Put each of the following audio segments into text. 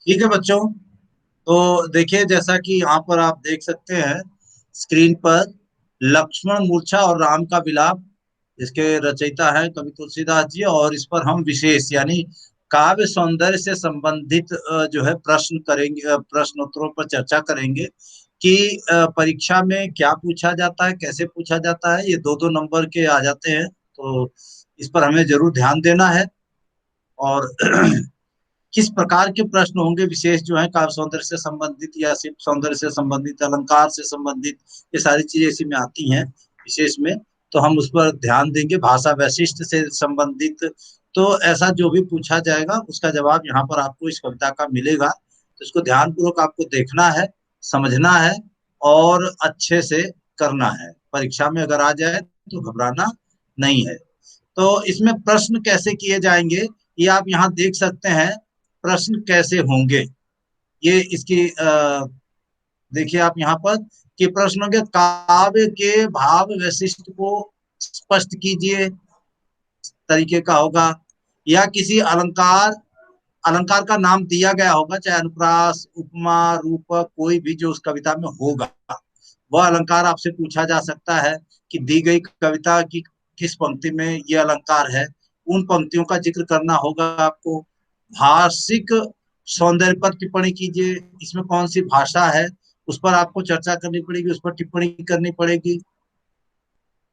ठीक है बच्चों। तो देखिए, जैसा कि यहाँ पर आप देख सकते हैं स्क्रीन पर, लक्ष्मण मूर्छा और राम का विलाप, इसके रचयिता है कवि तुलसीदास जी। और इस पर हम विशेष यानी काव्य सौंदर्य से संबंधित जो है प्रश्न करेंगे, प्रश्नोत्तरों पर चर्चा करेंगे कि परीक्षा में क्या पूछा जाता है, कैसे पूछा जाता है। ये दो दो नंबर के आ जाते हैं, तो इस पर हमें जरूर ध्यान देना है। और किस प्रकार के प्रश्न होंगे विशेष जो है काव्य सौंदर्य से संबंधित या शिल्प सौंदर्य से संबंधित, अलंकार से संबंधित, ये सारी चीजें इसी में आती हैं विशेष में। तो हम उस पर ध्यान देंगे। भाषा वैशिष्ट से संबंधित तो ऐसा जो भी पूछा जाएगा उसका जवाब यहाँ पर आपको इस कविता का मिलेगा। तो इसको ध्यान पूर्वक आपको देखना है, समझना है और अच्छे से करना है। परीक्षा में अगर आ जाए तो घबराना नहीं है। तो इसमें प्रश्न कैसे किए जाएंगे ये आप यहाँ देख सकते हैं। प्रश्न कैसे होंगे ये इसकी देखिए आप यहाँ पर कि प्रश्न होंगे, काव्य के भाव वैशिष्ट को स्पष्ट कीजिए, तरीके का होगा। या किसी अलंकार अलंकार का नाम दिया गया होगा, चाहे अनुप्रास, उपमा, रूपक, कोई भी जो उस कविता में होगा, वह अलंकार आपसे पूछा जा सकता है कि दी गई कविता की किस पंक्ति में ये अलंकार है। उन पंक्तियों का जिक्र करना होगा आपको। भाषिक सौंदर्य पर टिप्पणी कीजिए, इसमें कौन सी भाषा है उस पर आपको चर्चा करनी पड़ेगी, उस पर टिप्पणी करनी पड़ेगी।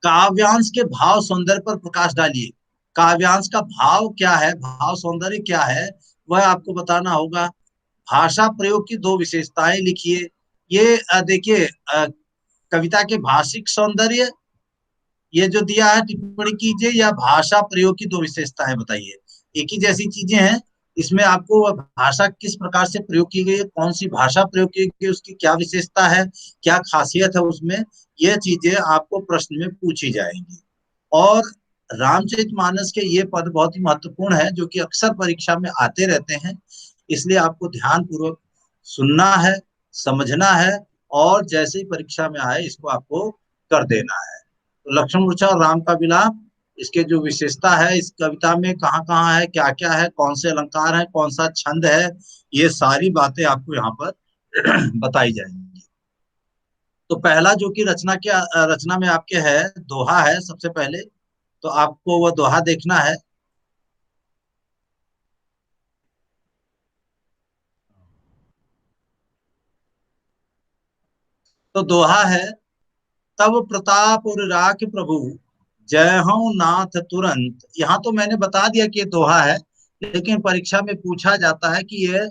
काव्यांश के भाव सौंदर्य पर प्रकाश डालिए। काव्यांश का भाव क्या है, भाव सौंदर्य क्या है, वह आपको बताना होगा। भाषा प्रयोग की दो विशेषताएं लिखिए। ये देखिए, कविता के भाषिक सौंदर्य ये जो दिया है टिप्पणी कीजिए, या भाषा प्रयोग की दो विशेषताएं बताइए। एक ही जैसी चीजें हैं, इसमें आपको भाषा किस प्रकार से प्रयोग की गई है, कौन सी भाषा प्रयोग की गई, उसकी क्या विशेषता है, क्या खासियत है उसमें, ये चीजें आपको प्रश्न में पूछी जाएंगी। और रामचरितमानस के ये पद बहुत ही महत्वपूर्ण है जो कि अक्सर परीक्षा में आते रहते हैं। इसलिए आपको ध्यान पूर्वक सुनना है, समझना है और जैसे ही परीक्षा में आए इसको आपको कर देना है। तो लक्ष्मण मूर्छा और राम का विलाप, इसके जो विशेषता है, इस कविता में कहाँ कहाँ है, क्या क्या है, कौन से अलंकार है, कौन सा छंद है, ये सारी बातें आपको यहाँ पर बताई जाएंगी। तो पहला जो कि रचना में आपके है, दोहा है सबसे पहले। तो आपको वह दोहा देखना है। तो दोहा है, तब प्रताप और राख प्रभु, जय हो नाथ तुरंत। यहाँ तो मैंने बता दिया कि ये दोहा है, लेकिन परीक्षा में पूछा जाता है कि ये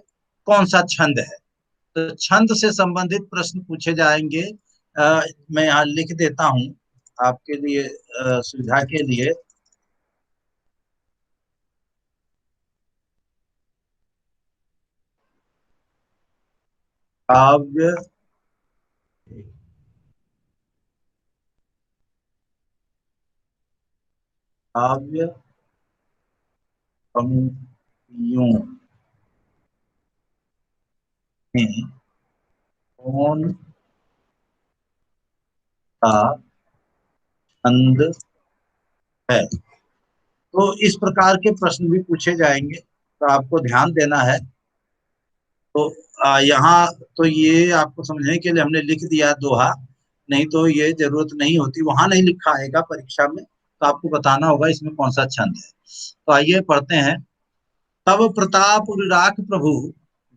कौन सा छंद है। तो छंद से संबंधित प्रश्न पूछे जाएंगे। मैं यहाँ लिख देता हूँ आपके लिए, सुविधा के लिए। काव्य काव्य पंक्तियों में कौन सा छंद है। तो इस प्रकार के प्रश्न भी पूछे जाएंगे, तो आपको ध्यान देना है। तो यहाँ तो ये आपको समझने के लिए हमने लिख दिया दोहा, नहीं तो ये जरूरत नहीं होती, वहां नहीं लिखा आएगा परीक्षा में, तो आपको बताना होगा इसमें कौन सा छंद है। तो आइए पढ़ते हैं। तब प्रताप राख प्रभु,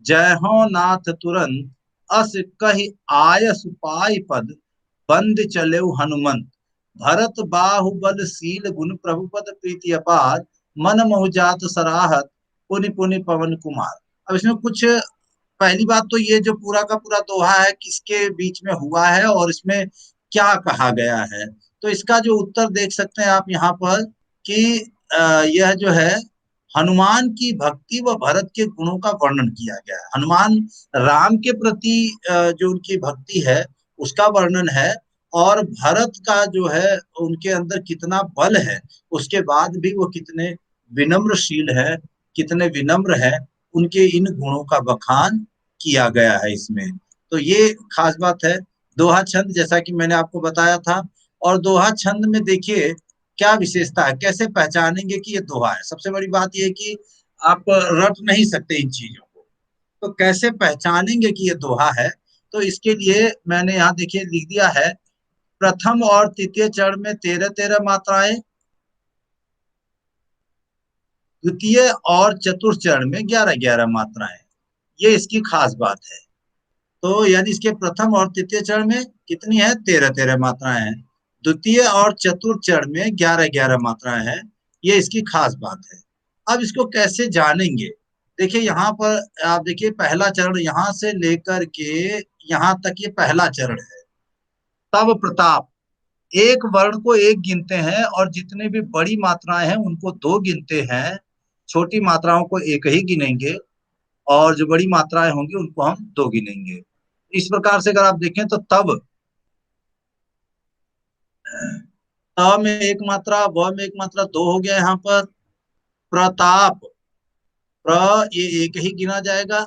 जय हो नाथ तुरंत, अस कहि आयस पाई पद, बंद चले हनुमंत। भरत बाहुबल गुण प्रभुपद प्रीति अपार, मन मोह जात सराहत, पुनि पुनि पवन कुमार। अब इसमें कुछ, पहली बात तो ये जो पूरा का पूरा दोहा है किसके बीच में हुआ है और इसमें क्या कहा गया है। तो इसका जो उत्तर देख सकते हैं आप यहाँ पर कि यह जो है हनुमान की भक्ति व भरत के गुणों का वर्णन किया गया है। हनुमान राम के प्रति जो उनकी भक्ति है उसका वर्णन है। और भरत का जो है उनके अंदर कितना बल है, उसके बाद भी वो कितने विनम्रशील है, कितने विनम्र है, उनके इन गुणों का बखान किया गया है इसमें। तो ये खास बात है। दोहा छंद जैसा कि मैंने आपको बताया था। और दोहा छंद में देखिए क्या विशेषता है, कैसे पहचानेंगे कि ये दोहा है। सबसे बड़ी बात यह है कि आप रट नहीं सकते इन चीजों को। तो कैसे पहचानेंगे कि ये दोहा है? तो इसके लिए मैंने यहाँ देखिए लिख दिया है, प्रथम और तृतीय चरण में 13-13 मात्राएं, द्वितीय और चतुर्थ चरण में 11-11 मात्राएं। ये इसकी खास बात है। तो यानी इसके प्रथम और तृतीय चरण में कितनी है? 13-13 मात्राएं हैं। द्वितीय और चतुर्थ चरण में 11-11 मात्राएं हैं। ये इसकी खास बात है। अब इसको कैसे जानेंगे? देखिए यहाँ पर आप देखिए, पहला चरण यहाँ से लेकर के यहाँ तक ये पहला चरण है। तब प्रताप, एक वर्ण को एक गिनते हैं और जितने भी बड़ी मात्राएं हैं उनको दो गिनते हैं, छोटी मात्राओं को एक ही गिनेंगे, और जो बड़ी मात्राएं होंगी उनको हम दो गिनेंगे। इस प्रकार से अगर आप देखें तो तब, त में एक मात्रा, व में एक मात्रा, दो हो गया यहाँ पर। प्रताप, प्र ये एक ही गिना जाएगा,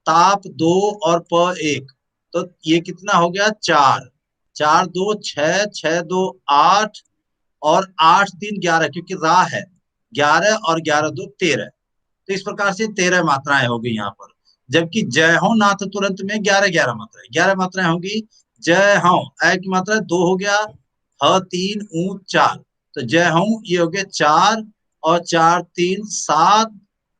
ताप दो और प एक, तो ये कितना हो गया? चार। चार दो छह, छह दो आठ, और आठ तीन 11, क्योंकि रा है। 11 और 11 दो 13। तो इस प्रकार से 13 मात्राएं होगी यहाँ पर। जबकि जय हो नाथ तुरंत में 11-11 मात्राएं, 11 मात्राएं होंगी। जय हो, ऐ की मात्रा दो हो गया, ह तीन ऊ चार, तो जय हो ये हो गया चार, और चार तीन सात,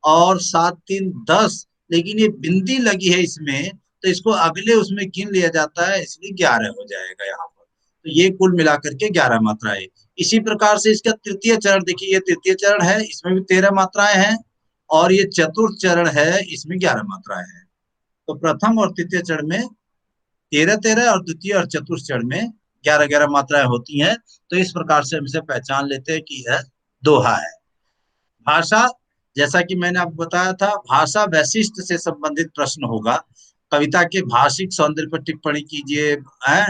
और सात तीन 10। लेकिन ये बिंदी लगी है इसमें, तो इसको अगले उसमें गिन लिया जाता है, इसलिए 11 हो जाएगा यहाँ पर। तो ये कुल मिलाकर के 11 मात्राएं। इसी प्रकार से इसका तृतीय चरण देखिए, ये तृतीय चरण है, इसमें भी 13 मात्राएं हैं, और ये चतुर्थ चरण है, इसमें 11 मात्राएं हैं। तो प्रथम और तृतीय चरण में 13-13, और द्वितीय और चतुर्थ चरण में 11-11 मात्राएं होती हैं। तो इस प्रकार से हम इसे पहचान लेते हैं कि यह दोहा है। भाषा, जैसा कि मैंने आपको बताया था, भाषा वैशिष्ट से संबंधित प्रश्न होगा। कविता के भाषिक सौंदर्य पर टिप्पणी कीजिए, है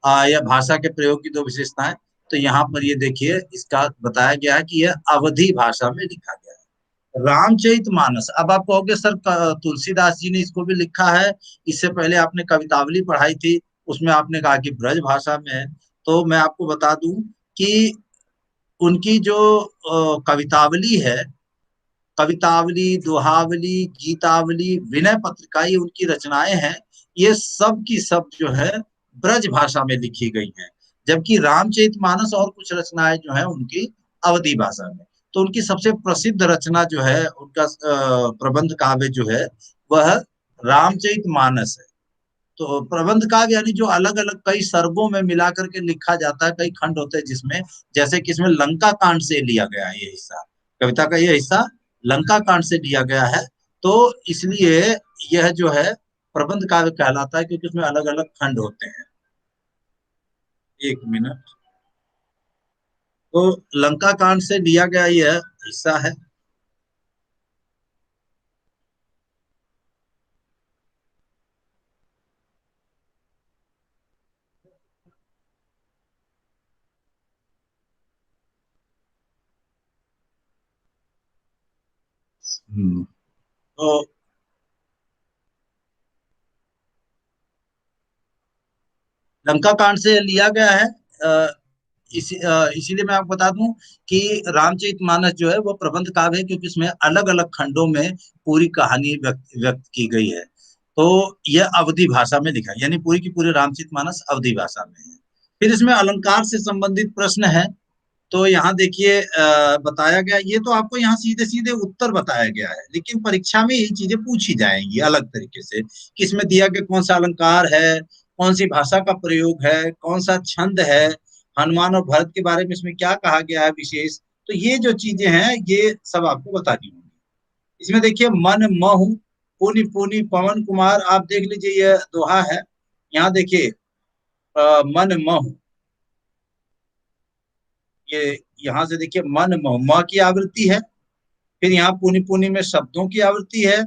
या भाषा के प्रयोग की दो विशेषताएं। तो यहाँ पर ये देखिए, इसका बताया गया है कि यह अवधी भाषा में लिखा गया है। रामचरितमानस, अब आप कहोगे सर तुलसीदास जी ने इसको भी लिखा है, इससे पहले आपने कवितावली पढ़ाई थी, उसमें आपने कहा कि ब्रज भाषा में है। तो मैं आपको बता दूं कि उनकी जो कवितावली है, कवितावली, दोहावली, गीतावली, विनय पत्रिका, ये उनकी रचनाएं हैं। ये सब की सब जो है ब्रज भाषा में लिखी गई हैं। जबकि रामचरितमानस और कुछ रचनाएं जो है उनकी अवधी भाषा में। तो उनकी सबसे प्रसिद्ध रचना जो है, उनका प्रबंध काव्य जो है, वह रामचरितमानस है। तो प्रबंध काव्य यानी जो अलग अलग कई सर्गों में मिला करके लिखा जाता है, कई खंड होते हैं जिसमें, जैसे कि इसमें लंका कांड से लिया गया है ये हिस्सा, कविता का ये हिस्सा लंका कांड से लिया गया है। तो इसलिए यह जो है प्रबंध काव्य कहलाता है, क्योंकि उसमें अलग अलग खंड होते हैं। एक मिनट। तो लंका कांड से लिया गया यह हिस्सा है। तो लंका कांड से लिया गया है। इसीलिए मैं आपको बता दूं कि रामचरितमानस जो है वो प्रबंध काव्य है, क्योंकि इसमें अलग अलग खंडों में पूरी कहानी व्यक्त की गई है। तो यह अवधी भाषा में लिखा है, यानी पूरी की पूरी रामचरितमानस अवधी भाषा में है। फिर इसमें अलंकार से संबंधित प्रश्न है। तो यहाँ देखिए बताया गया, ये तो आपको यहाँ सीधे सीधे उत्तर बताया गया है, लेकिन परीक्षा में यही चीजें पूछी जाएंगी अलग तरीके से, कि इसमें दिया गया कौन सा अलंकार है, कौन सी भाषा का प्रयोग है, कौन सा छंद है, हनुमान और भरत के बारे में इसमें क्या कहा गया है विशेष। तो ये जो चीजें हैं ये सब आपको बतानी होंगी। इसमें देखिए, मन महु पुनि पुनि पवन कुमार, आप देख लीजिए यह दोहा है। यहाँ देखिए मन महु, ये यहाँ से देखिए मन महु, म की आवृत्ति है। फिर यहाँ पुनि पुनि में शब्दों की आवृत्ति है,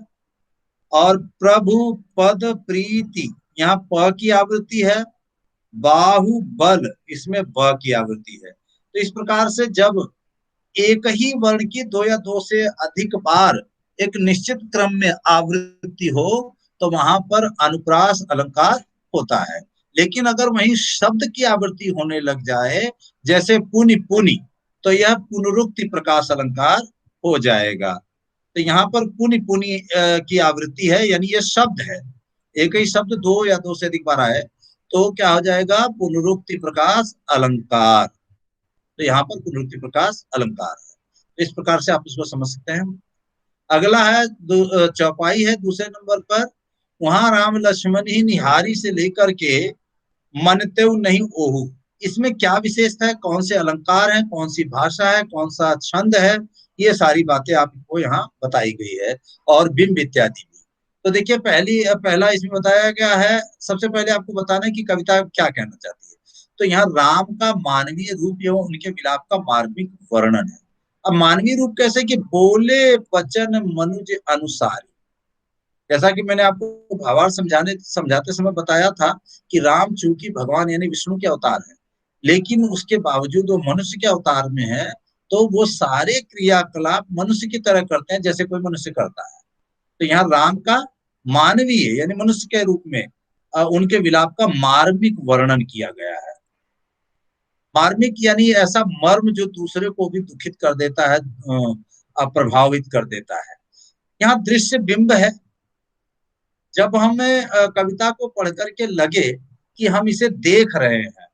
और प्रभु पद प्रीति, यहाँ प की आवृत्ति है। बाहुबल, इसमें ब की आवृत्ति है। तो इस प्रकार से जब एक ही वर्ण की दो या दो से अधिक बार एक निश्चित क्रम में आवृत्ति हो, तो वहां पर अनुप्रास अलंकार होता है। लेकिन अगर वही शब्द की आवृत्ति होने लग जाए, जैसे पुनि पुनि, तो यह पुनरुक्ति प्रकाश अलंकार हो जाएगा। तो यहाँ पर पुनि पुनि की आवृत्ति है, यानी ये शब्द है, एक ही शब्द दो या दो से अधिक बार आए तो क्या हो जाएगा, पुनरुक्ति प्रकाश अलंकार। तो यहाँ पर पुनरुक्ति प्रकाश अलंकार है। तो इस प्रकार से आप इसको समझ सकते हैं। अगला है चौपाई है दूसरे नंबर पर, वहां राम लक्ष्मण ही निहारी से लेकर के मनतेव नहीं ओहू। इसमें क्या विशेष है, कौन से अलंकार हैं, कौन सी भाषा है, कौन सा छंद है, ये सारी बातें आपको यहाँ बताई गई है, और बिंब इत्यादि भी। तो देखिए पहला इसमें बताया गया है, सबसे पहले आपको बताना है कि कविता क्या कहना चाहती है। तो यहाँ राम का मानवीय रूप एवं उनके विलाप का मार्मिक वर्णन है। अब मानवीय रूप कैसे, कि बोले वचन मनुज अनुसारी। जैसा कि मैंने आपको भावार्थ समझाते समय बताया था कि राम चूंकि भगवान यानी विष्णु के अवतार है, लेकिन उसके बावजूद वो मनुष्य के अवतार में है, तो वो सारे क्रियाकलाप मनुष्य की तरह करते हैं जैसे कोई मनुष्य करता है। तो यहाँ राम का मानवीय यानी मनुष्य के रूप में उनके विलाप का मार्मिक वर्णन किया गया है। मार्मिक यानी ऐसा मर्म जो दूसरे को भी दुखित कर देता है, प्रभावित कर देता है। यहाँ दृश्य बिंब है। जब हमें कविता को पढ़ करके लगे कि हम इसे देख रहे हैं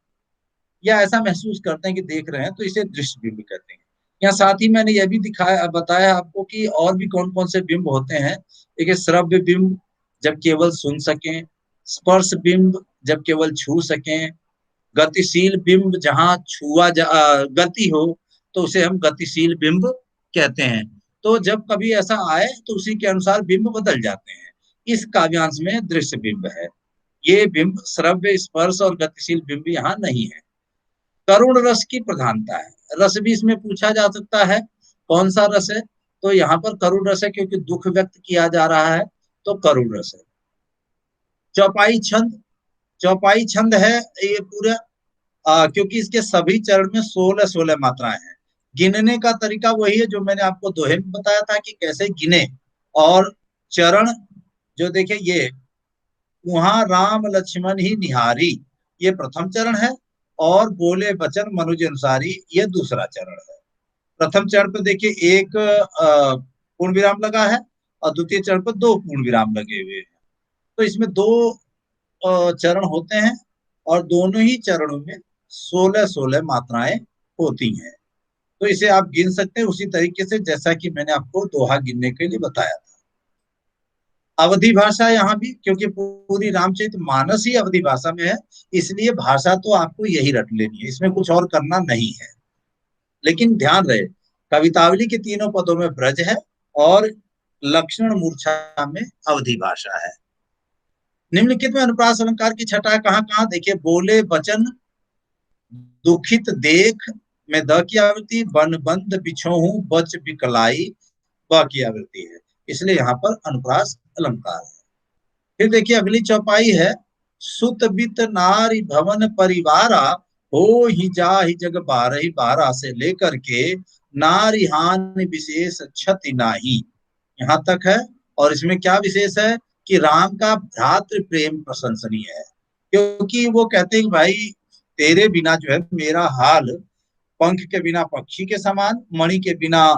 या ऐसा महसूस करते हैं कि देख रहे हैं, तो इसे दृश्य बिंब कहते हैं। यहाँ साथ ही मैंने यह भी बताया आपको कि और भी कौन कौन से बिंब होते हैं। देखिए, श्रव्य बिंब जब केवल सुन सकें, स्पर्श बिंब जब केवल छू सकें, गतिशील बिंब जहाँ गति हो तो उसे हम गतिशील बिंब कहते हैं। तो जब कभी ऐसा आए तो उसी के अनुसार बिंब बदल जाते हैं। इस काव्यांश में दृश्य बिंब है। ये बिंब श्रव्य, स्पर्श और गतिशील बिंब यहाँ नहीं है। करुण रस की प्रधानता है। रस भी इसमें पूछा जा सकता है, कौन सा रस है। तो यहाँ पर करुण रस है, क्योंकि दुख व्यक्त किया जा रहा है, तो करुण रस है। चौपाई छंद, चौपाई छंद है ये पूरा, क्योंकि इसके सभी चरण में 16-16 मात्राएं हैं। गिनने का तरीका वही है जो मैंने आपको दोहे में बताया था कि कैसे गिने। और चरण जो देखे, ये वहां राम लक्ष्मण ही निहारी, ये प्रथम चरण है, और बोले वचन मनुज अनुसारी ये दूसरा चरण है। प्रथम चरण पर देखिए एक पूर्ण विराम लगा है, और द्वितीय चरण पर दो पूर्ण विराम लगे हुए हैं। तो इसमें दो चरण होते हैं, और दोनों ही चरणों में 16-16 मात्राएं होती हैं। तो इसे आप गिन सकते हैं उसी तरीके से जैसा कि मैंने आपको दोहा गिनने के लिए बताया था। अवधि भाषा यहाँ भी, क्योंकि पूरी रामचरित मानस ही अवधि भाषा में है, इसलिए भाषा तो आपको यही रट लेनी है, इसमें कुछ और करना नहीं है। लेकिन ध्यान रहे, कवितावली के तीनों पदों में ब्रज है, और लक्ष्मण मूर्छा में अवधि भाषा है। निम्नलिखित में अनुप्रास अलंकार की छटा कहाँ कहाँ, देखिए, बोले वचन दुखित देख में द की आवृत्ति, बन बंद बिछोहू बच बिकलाई ब की आवृत्ति है, इसलिए यहाँ पर अनुप्रास अलंकार है। फिर देखिए अगली चौपाई है, सुत बित नारी भवन परिवारा हो ही जा ही जग बारही बारह से लेकर के नारी हान विशेष क्षति नाही, यहाँ तक है। और इसमें क्या विशेष है कि राम का भ्रातृ प्रेम प्रशंसनीय है, क्योंकि वो कहते हैं भाई तेरे बिना जो है मेरा हाल पंख के बिना पक्षी के समान, मणि के बिना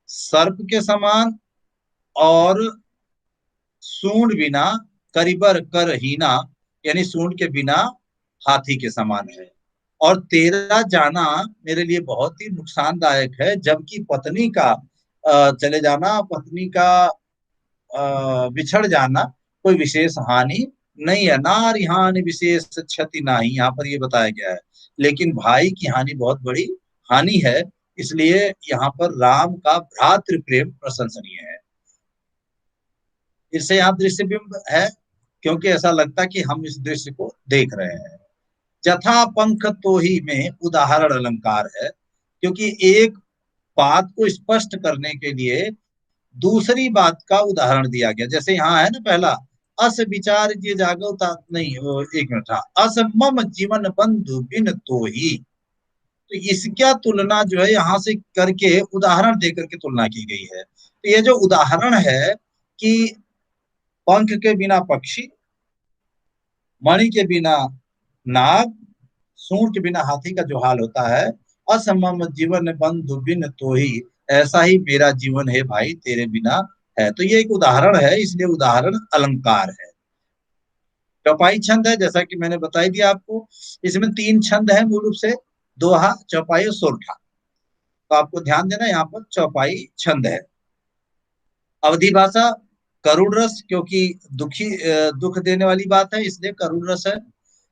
सर्प के समान, और सूंड बिना करिबर कर हीना, यानी सूंड के बिना हाथी के समान है। और तेरा जाना मेरे लिए बहुत ही नुकसानदायक है, जबकि पत्नी का चले जाना, पत्नी का बिछड़ जाना कोई विशेष हानि नहीं है। नारी हानि विशेष क्षति नहीं, यहाँ पर ये बताया गया है। लेकिन भाई की हानि बहुत बड़ी हानि है, इसलिए यहाँ पर राम का भ्रातृ प्रेम प्रशंसनीय है। इससे यहाँ दृश्य बिंब है, क्योंकि ऐसा लगता है कि हम इस दृश्य को देख रहे हैं। जथा पंख तो ही में उदाहरण अलंकार है, क्योंकि एक बात को स्पष्ट करने के लिए दूसरी बात का उदाहरण दिया गया। जैसे यहाँ है ना, पहला अस विचार ये जागो नहीं, एक मिनट था, अस मम जीवन बंधु बिन तो ही। तो इसका तुलना जो है यहाँ से करके उदाहरण दे करके तुलना की गई है। तो ये जो उदाहरण है कि पंख के बिना पक्षी, मणि के बिना नाग, सूंड के बिना हाथी का जो हाल होता है, असमम जीवन बंधु बिन तो ही, ऐसा ही मेरा जीवन है भाई तेरे बिना है। तो ये एक उदाहरण है, इसलिए उदाहरण अलंकार है। चौपाई छंद है, जैसा कि मैंने बताई दिया आपको। इसमें तीन छंद है मूल रूप से, दोहा, चौपाई और सोरठा। तो आपको ध्यान देना, यहाँ पर चौपाई छंद है। अवधि भाषा करुण रस, क्योंकि दुख देने वाली बात है इसलिए करुण रस है।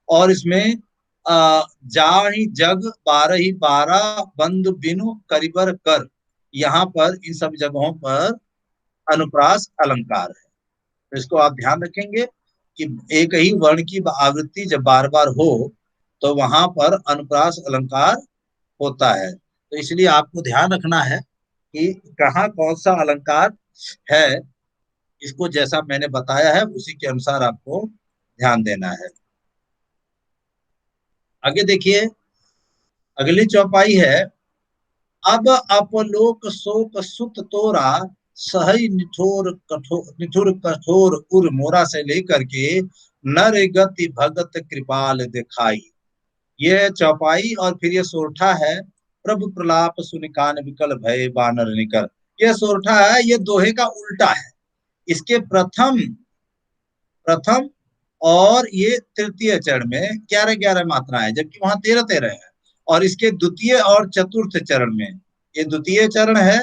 और इसमें जाहि जग बारह ही बारह बंद बिनु करिबर कर, यहाँ पर इन सब जगहों पर अनुप्रास अलंकार है। तो इसको आप ध्यान रखेंगे कि एक ही वर्ण की आवृत्ति जब बार बार हो तो वहां पर अनुप्रास अलंकार होता है। तो इसलिए आपको ध्यान रखना है कि कहाँ कौन सा अलंकार है, इसको जैसा मैंने बताया है उसी के अनुसार आपको ध्यान देना है। आगे देखिए, अगली चौपाई है, अब अपलोक शोक सुत तोरा, सही निठुर कठोर उर मोरा से लेकर के नर गति भगत कृपाल दिखाई। ये चौपाई और फिर ये सोरठा है। प्रभु प्रलाप सुनिकान विकल भय बानर निकल, ये सोरठा है, ये दोहे का उल्टा है। इसके प्रथम प्रथम और ये तृतीय चरण में 11-11 मात्राएं, जबकि वहां 13-13 है। और इसके द्वितीय और चतुर्थ चरण में, ये द्वितीय चरण है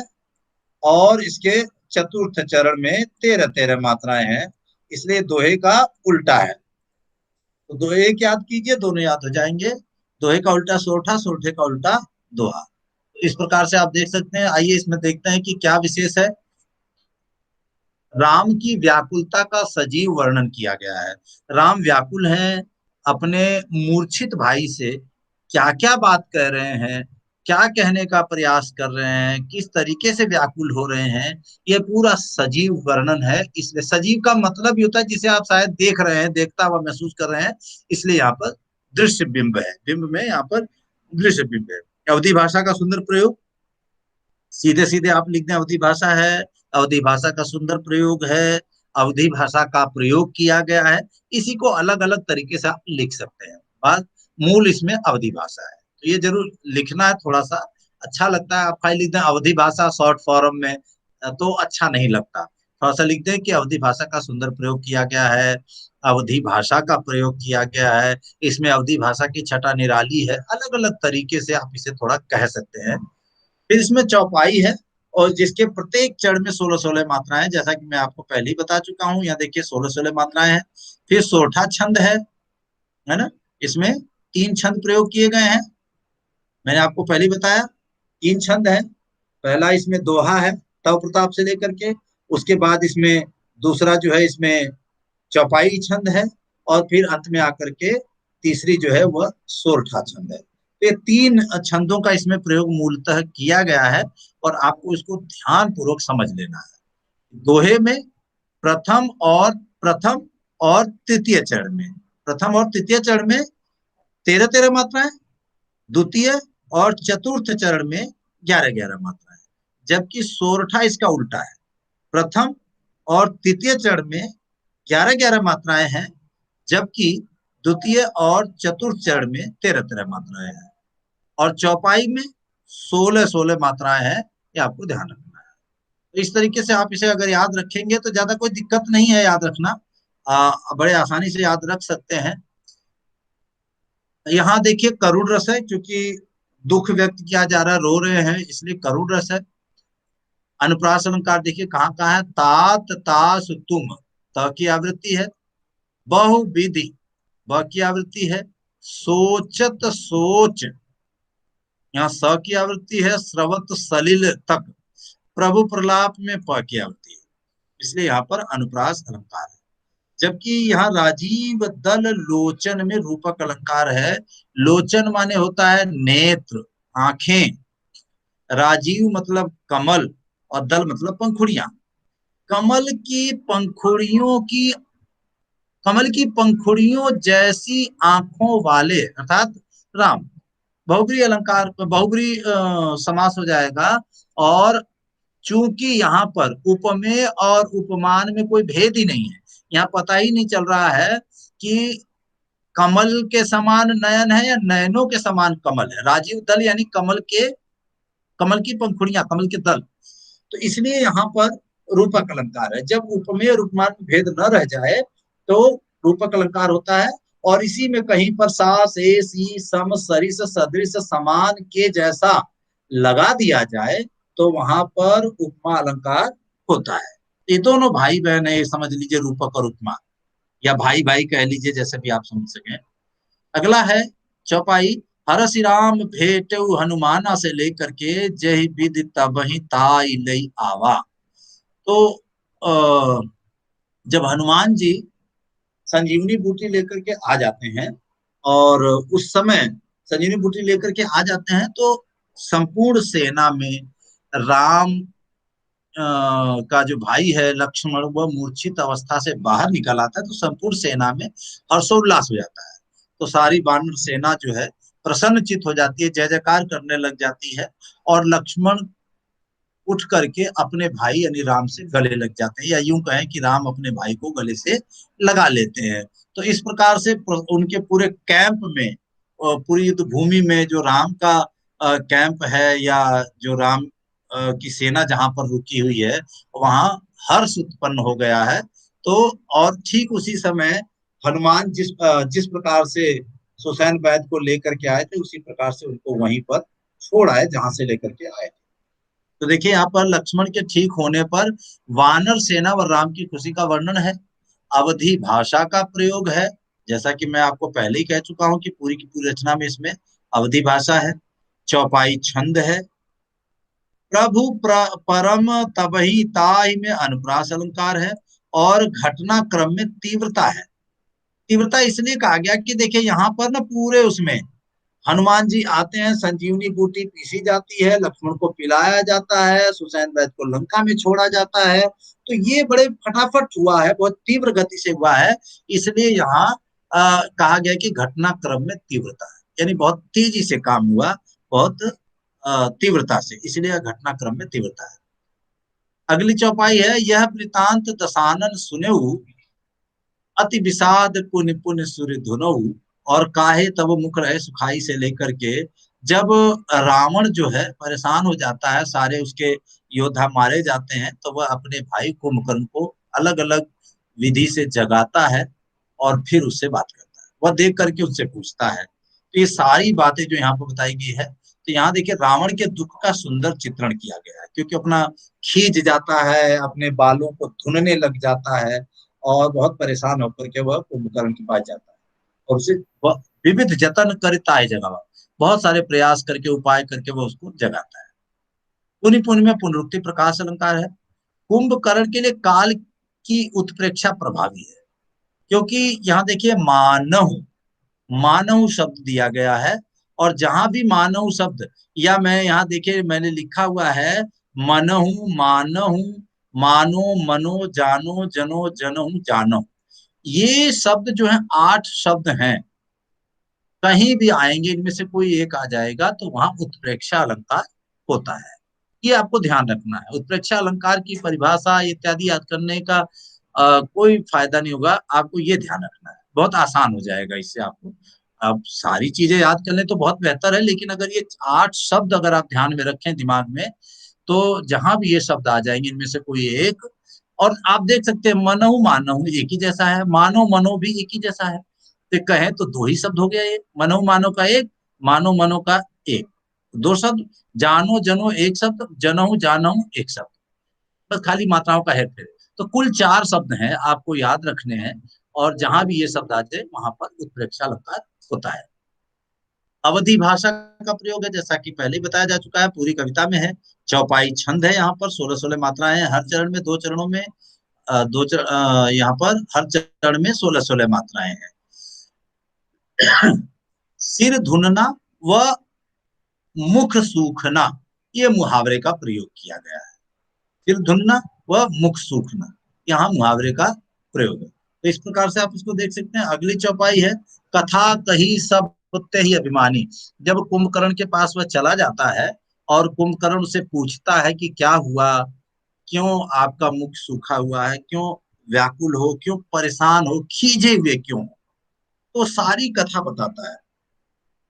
और इसके चतुर्थ चरण में 13-13 मात्राएं हैं, इसलिए दोहे का उल्टा है। तो दोहे एक याद कीजिए, दोनों याद हो जाएंगे। दोहे का उल्टा सोरठा, सोरठे का उल्टा दोहा। इस प्रकार से आप देख सकते हैं। आइए इसमें देखते हैं कि क्या विशेष है। राम की व्याकुलता का सजीव वर्णन किया गया है। राम व्याकुल हैं अपने मूर्छित भाई से, क्या क्या बात कह रहे हैं, क्या कहने का प्रयास कर रहे हैं, किस तरीके से व्याकुल हो रहे हैं, ये पूरा सजीव वर्णन है। इसलिए सजीव का मतलब ये होता है जिसे आप शायद देख रहे हैं, देखता हुआ महसूस कर रहे हैं, इसलिए यहाँ पर दृश्य बिंब है। बिंब में यहाँ पर दृश्य बिंब है। अवधि भाषा का सुंदर प्रयोग, सीधे सीधे आप लिख दें अवधि भाषा है, अवधि भाषा का सुंदर प्रयोग है, अवधि भाषा का प्रयोग किया गया है। इसी को अलग अलग तरीके से आप लिख सकते हैं। बात मूल इसमें अवधि भाषा है, तो ये जरूर लिखना है। थोड़ा सा अच्छा लगता है आप फाइल लिख दें अवधि भाषा शॉर्ट फॉर्म में, तो अच्छा नहीं लगता। थोड़ा सा लिख दें कि अवधि भाषा का सुंदर प्रयोग किया गया है, अवधि भाषा का प्रयोग किया गया है, इसमें अवधि भाषा की छटा निराली है। अलग अलग तरीके से आप इसे थोड़ा कह सकते हैं। फिर इसमें चौपाई है, और जिसके प्रत्येक चरण में 16-16 मात्राएं, जैसा कि मैं आपको पहले ही बता चुका हूं। यहाँ देखिए 16-16 मात्राएं हैं। फिर सोरठा छंद है ना। इसमें तीन छंद प्रयोग किए गए हैं, मैंने आपको पहले ही बताया। तीन छंद है। पहला इसमें दोहा है, तव प्रताप से लेकर के, उसके बाद इसमें दूसरा जो है इसमें चौपाई छंद है, और फिर अंत में आकर के तीसरी जो है वह सोरठा छंद है। तो ये तीन छंदों का इसमें प्रयोग मूलतः किया गया है, और आपको इसको ध्यान पूर्वक समझ लेना है। दोहे में प्रथम और तृतीय चरण में, प्रथम और तृतीय चरण में 13-13 मात्राएं, द्वितीय और चतुर्थ चरण में 11-11 मात्राएं, जबकि सोरठा इसका उल्टा है। प्रथम और तृतीय चरण में 11-11 मात्राएं हैं, जबकि द्वितीय और चतुर्थ चरण में 13-13 मात्राएं हैं। और चौपाई में 16-16 मात्राएं हैं, ये आपको ध्यान रखना है। तो इस तरीके से आप इसे अगर याद रखेंगे तो ज्यादा कोई दिक्कत नहीं है याद रखना, बड़े आसानी से याद रख सकते हैं। यहाँ देखिए करुण रस है, क्योंकि दुख व्यक्त किया जा रहा है, रो रहे हैं, इसलिए करुण रस है। अनुप्रास अलंकार देखिए कहाँ कहाँ है, तात तास तुम, त की आवृत्ति है। बहुविधि, ब की आवृत्ति है। सोचत सोच, यहाँ स की आवृत्ति है। स्रवत सलिल तक, प्रभु प्रलाप में प की आवृत्ति है, इसलिए यहाँ पर अनुप्रास अलंकार है। जबकि यहाँ राजीव दल लोचन में रूपक अलंकार है। लोचन माने होता है नेत्र, आंखें। राजीव मतलब कमल, और दल मतलब पंखुड़ियां। कमल की पंखुड़ियों की कमल की पंखुड़ियों जैसी आंखों वाले अर्थात राम, बहुब्री अलंकार, बहुब्री समास हो जाएगा। और चूंकि यहाँ पर उपमेय और उपमान में कोई भेद ही नहीं है, यहाँ पता ही नहीं चल रहा है कि कमल के समान नयन है या नयनों के समान कमल है। राजीव दल यानी कमल की पंखुड़ियां, कमल के दल। तो इसलिए यहाँ पर रूपक अलंकार है। जब उपमेय और उपमान में भेद न रह जाए तो रूपक अलंकार होता है। और इसी में कहीं पर सा से सी सम सरिस सदृश समान के जैसा लगा दिया जाए तो वहां पर उपमा अलंकार होता है। ये दोनों भाई बहन है, ये समझ लीजिए रूपक और उपमा, या भाई भाई कह लीजिए, जैसे भी आप समझ सकें। अगला है चौपाई। हरसि राम भेटऊ हनुमाना से लेकर के जय विधि तबहि ताई लई आवा। तो जब हनुमान जी संजीवनी बूटी लेकर के आ जाते हैं, और उस समय संजीवनी बूटी लेकर के आ जाते हैं, तो संपूर्ण सेना में राम का जो भाई है लक्ष्मण, वह मूर्छित अवस्था से बाहर निकल आता है, तो संपूर्ण सेना में हर्षोल्लास हो जाता है। तो सारी वानर सेना जो है प्रसन्नचित हो जाती है, जय जयकार करने लग जाती है, और लक्ष्मण उठ करके अपने भाई यानी राम से गले लग जाते हैं, या यूं कहें कि राम अपने भाई को गले से लगा लेते हैं। तो इस प्रकार से उनके पूरे कैंप में, पूरी युद्ध भूमि में जो राम का कैंप है, या जो राम की सेना जहां पर रुकी हुई है, वहां हर्ष उत्पन्न हो गया है। तो और ठीक उसी समय हनुमान जिस प्रकार से सुसैन वैद्य को लेकर के आए थे, उसी प्रकार से उनको वहीं पर छोड़ आए जहां से लेकर के आए थे। तो देखिए यहाँ पर लक्ष्मण के ठीक होने पर वानर सेना व राम की खुशी का वर्णन है। अवधि भाषा का प्रयोग है, जैसा कि मैं आपको पहले ही कह चुका हूं कि पूरी की पूरी रचना में इसमें अवधि भाषा है। चौपाई छंद है। प्रभु परम तबही ताहि में अनुप्रास अलंकार है। और घटना क्रम में तीव्रता है। तीव्रता इसलिए कहा गया कि देखिए यहाँ पर ना पूरे उसमें हनुमान जी आते हैं, संजीवनी बूटी पीसी जाती है, लक्ष्मण को पिलाया जाता है, सुसैन वैद्य को लंका में छोड़ा जाता है। तो ये बड़े फटाफट हुआ है, बहुत तीव्र गति से हुआ है। इसलिए यहाँ कहा गया कि घटनाक्रम में तीव्रता है, यानी बहुत तेजी से काम हुआ, बहुत तीव्रता से, इसलिए घटनाक्रम में तीव्रता है। अगली चौपाई है। यह वृतांत दशानन सुनेऊ अति विषाद पुण्य पुण्य सूर्य धुनऊ। और काहे तब मुख रहे सुखाई से लेकर के जब रावण जो है परेशान हो जाता है, सारे उसके योद्धा मारे जाते हैं, तो वह अपने भाई कुंभकर्ण को अलग अलग विधि से जगाता है और फिर उससे बात करता है। वह देख करके उससे पूछता है। तो ये सारी बातें जो यहाँ पर बताई गई है, तो यहाँ देखिए रावण के दुख का सुंदर चित्रण किया गया है, क्योंकि अपना खींच जाता है, अपने बालों को धुनने लग जाता है, और बहुत परेशान होकर के वह कुंभकर्ण के पास जाता है, और उसे वह विविध जतन करता है जगावा, बहुत सारे प्रयास करके उपाय करके वह उसको जगाता है। पुनि पुनि में पुनरुक्ति प्रकाश अलंकार है। कुंभकर्ण के लिए काल की उत्प्रेक्षा प्रभावी है, क्योंकि यहाँ देखिए मानव मानव शब्द दिया गया है, और जहां भी मानव शब्द, या मैं यहाँ देखिए मैंने लिखा हुआ है मनहु मानहु मानो मनो जानो जनो जनहु जानो। ये शब्द जो है 8 शब्द हैं, कहीं भी आएंगे, इनमें से कोई एक आ जाएगा तो वहां उत्प्रेक्षा अलंकार होता है। ये आपको ध्यान रखना है। उत्प्रेक्षा अलंकार की परिभाषा इत्यादि याद करने का कोई फायदा नहीं होगा, आपको ये ध्यान रखना है, बहुत आसान हो जाएगा इससे आपको। अब सारी चीजें याद कर लें तो बहुत बेहतर है, लेकिन अगर ये 8 शब्द अगर आप ध्यान में रखें दिमाग में, तो जहां भी ये शब्द आ जाएंगे इनमें से कोई एक। और आप देख सकते हैं मनहु मानहु एक ही जैसा है, मानो मनो भी एक ही जैसा है, तो कहें तो 2 ही शब्द हो गया। ये मनो मानो का एक, मानो मनो का एक, 2 शब्द। जानो जनो एक शब्द, जनहु जानहु एक शब्द, बस खाली मात्राओं का है फिर। तो कुल 4 शब्द हैं, आपको याद रखने हैं, और जहां भी ये शब्द आ जाए वहां पर उत्प्रेक्षा अलंकार होता है। अवधि भाषा का प्रयोग है, जैसा कि पहले ही बताया जा चुका है, पूरी कविता में है। चौपाई छंद है, यहाँ पर 16-16 मात्राएं हैं, हर चरण में 2 चरणों में यहाँ पर हर चरण में 16-16 मात्राएं हैं। सिर धुनना व मुख सूखना, ये मुहावरे का प्रयोग किया गया है। सिर धुनना व मुख सूखना, यहाँ मुहावरे का प्रयोग है। तो इस प्रकार से आप इसको देख सकते हैं। अगली चौपाई है। कथा कही सब पुत्ते ही अभिमानी। जब कुंभकर्ण के पास वह चला जाता है और कुंभकर्ण से पूछता है कि क्या हुआ, क्यों आपका मुख सूखा हुआ है, क्यों व्याकुल हो, क्यों परेशान हो, खींचे हुए क्यों, तो सारी कथा बताता है,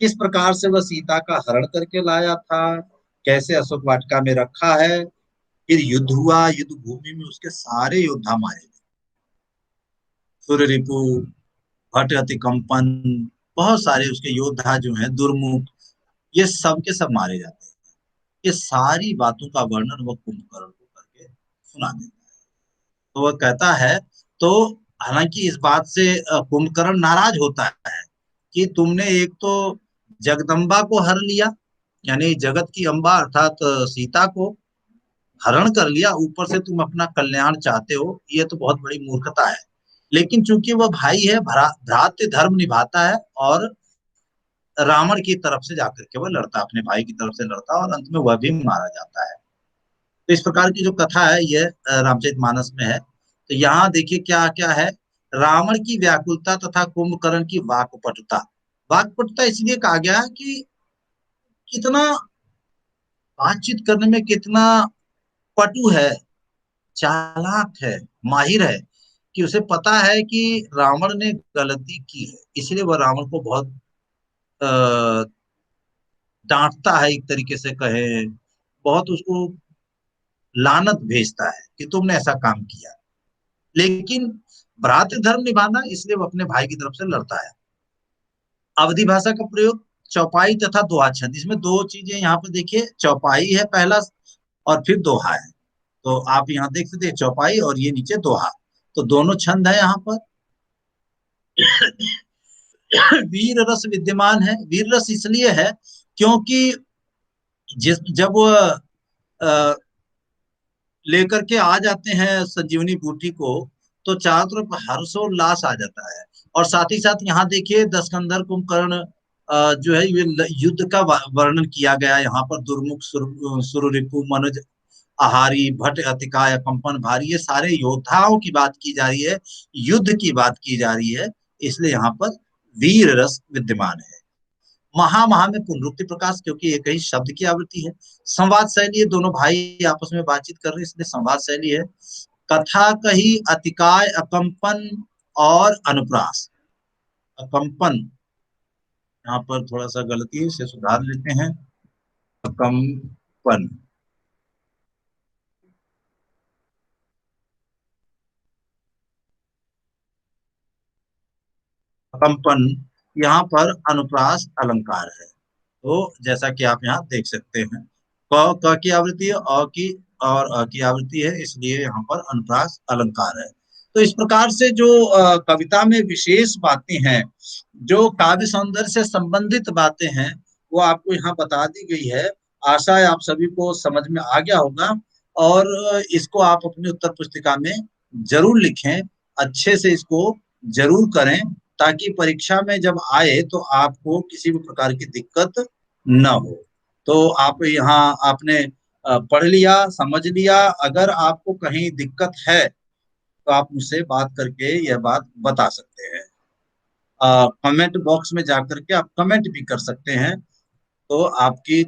किस प्रकार से वह सीता का हरण करके लाया था, कैसे अशोक वाटिका में रखा है, फिर युद्ध हुआ, युद्ध भूमि में उसके सारे योद्धा मारे गए, सूर्यरिपु, भट अति कंपन, बहुत सारे उसके योद्धा जो हैं, दुर्मुख, ये सब के सब मारे जाते हैं। ये सारी बातों का वर्णन वह कुंभकर्ण को करके सुना देता है। तो वह कहता है, तो हालांकि इस बात से कुंभकर्ण नाराज होता है कि तुमने एक तो जगदम्बा को हर लिया, यानी जगत की अम्बा अर्थात सीता को हरण कर लिया, ऊपर से तुम अपना कल्याण चाहते हो, ये तो बहुत बड़ी मूर्खता है। लेकिन चूंकि वह भाई है, भ्रातृ धर्म निभाता है, और रावण की तरफ से जाकर के वह लड़ता, अपने भाई की तरफ से लड़ता, और अंत में वह भी मारा जाता है। तो इस प्रकार की जो कथा है, ये रामचरितमानस में है। तो यहाँ देखिए क्या क्या है, रावण की व्याकुलता तथा कुंभकर्ण की वाक्पटुता। वाक्पटुता इसलिए कहा गया है कि कितना बातचीत करने में कितना पटु है, चालाक है, माहिर है, कि उसे पता है कि रावण ने गलती की है, इसलिए वह रावण को बहुत अ, डांटता है, एक तरीके से कहे, बहुत उसको लानत भेजता है कि तुमने ऐसा काम किया। लेकिन भ्रातृ धर्म निभाना, इसलिए वो अपने भाई की तरफ से लड़ता है। अवधि भाषा का प्रयोग, चौपाई तथा दोहा छंद, इसमें दो चीजें यहाँ पे देखिए, चौपाई है पहला, और फिर दोहा है। तो आप यहाँ देख सकते हैं चौपाई और ये नीचे दोहा, तो दोनों छंद है यहाँ पर। वीर रस विद्यमान है, वीर रस इसलिए है क्योंकि जब वो लेकर के आ जाते हैं संजीवनी बूटी को, तो चारों तरफ हर्षोल्लास आ जाता है। और साथ ही साथ यहाँ देखिए दशकंधर कुंभकर्ण जो है, ये युद्ध का वर्णन किया गया है यहाँ पर। दुर्मुख, सुररिपु, मनोज, आहारी, भट्ट अतिकाय, कंपन भारी, ये सारे योद्धाओं की बात की जा रही है, युद्ध की बात की जा रही है, इसलिए यहाँ पर वीर रस विद्यमान है। महा महा में पुनरुक्ति प्रकाश, क्योंकि एक ही शब्द की आवृत्ति है। संवाद शैली है, दोनों भाई आपस में बातचीत कर रहे हैं, इसलिए संवाद शैली है। कथा कही, अतिकाय, अकंपन और अनुप्रास। अकंपन यहाँ पर थोड़ा सा गलती है, इसे सुधार लेते हैं। अकंपन, अकंपन, यहाँ पर अनुप्रास अलंकार है। तो जैसा कि आप यहाँ देख सकते हैं, क की आवृत्ति है, अ की और अ की आवृत्ति है, इसलिए यहाँ पर अनुप्रास अलंकार है। तो इस प्रकार से जो कविता में विशेष बातें हैं, जो काव्य सौंदर्य से संबंधित बातें हैं, वो आपको यहाँ बता दी गई है। आशा है आप सभी को समझ में आ गया होगा, और इसको आप अपनी उत्तर पुस्तिका में जरूर लिखें, अच्छे से इसको जरूर करें, ताकि परीक्षा में जब आए तो आपको किसी भी प्रकार की दिक्कत न हो। तो आप यहाँ आपने पढ़ लिया, समझ लिया, अगर आपको कहीं दिक्कत है तो आप मुझसे बात करके यह बात बता सकते हैं। कमेंट बॉक्स में जाकर के आप कमेंट भी कर सकते हैं। तो आपकी